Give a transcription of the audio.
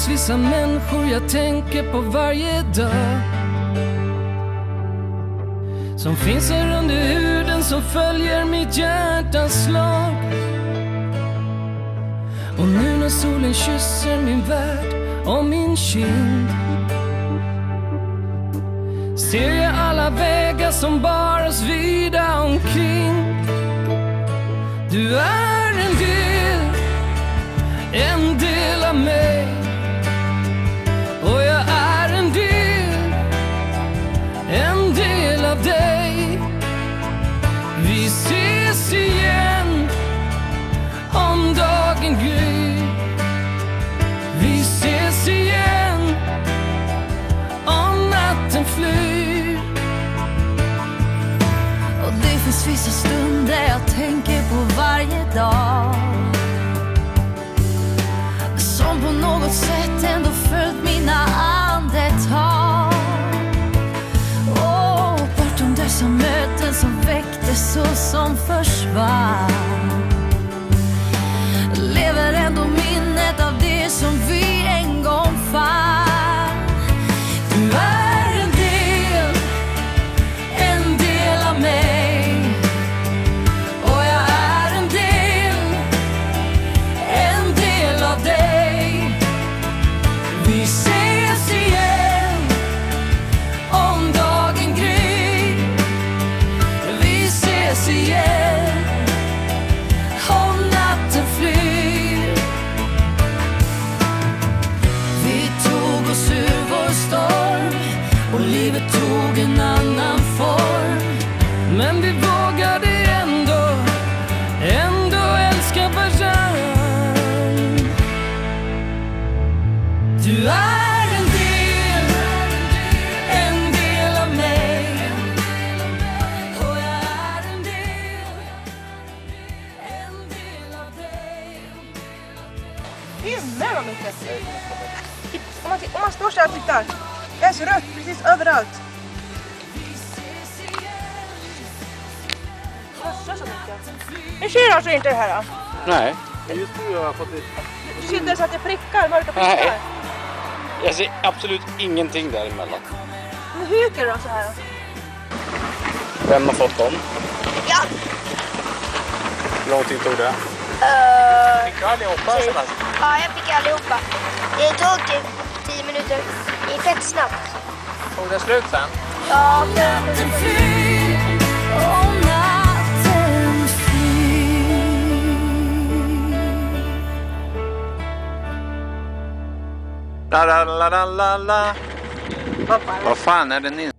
finns vissa människor jag tänker på varje dag, som finns här under huden, som följer mitt hjärtas slag. Och nu när solen kysser min värld och min kind, ser jag alla vägar som bar oss vida omkring. Du är en del av mig, och jag är en del av dig. Vi ses igen om dagen gryr. Vi ses igen om natten flyr. Och det finns vissa stunder jag tänker på varje dag, som på något sätt ändå följt mina andetag. Och bortom dessa möten som väcktes och som försvann, lever ändå minnet av det som vi en gång fann. Du är en del av mig, och jag är en del av dig. Vi ses igen om dagen gryr. Vi ses igen om natten flyr. Vi tog oss ur vår storm, och livet tog en annan form. Men vi vågade ändå älska varann. Du är en del av mig, och jag är en del av dig. Himmel vad mycket. Om man står så här och tittar, det är så rött precis överallt. Massor så mycket. Jag ser alltså inte det här då? Nej. Just nu har jag fått lite... Du ser inte så att det prickar, mörka prickar. Nej. Jag ser absolut ingenting däremellan. Men hur hyker de så här då? Vem har fått dem? Ja. Hur lång tid tog det? Fick du allihopa senast? Ja, jag fick allihopa. Det tog typ 10 minuter. Det är fett snabbt. Tog det slut sen? Ja, Natten flyr, och natten flyr. La la la la la la. Vad fan är det ni?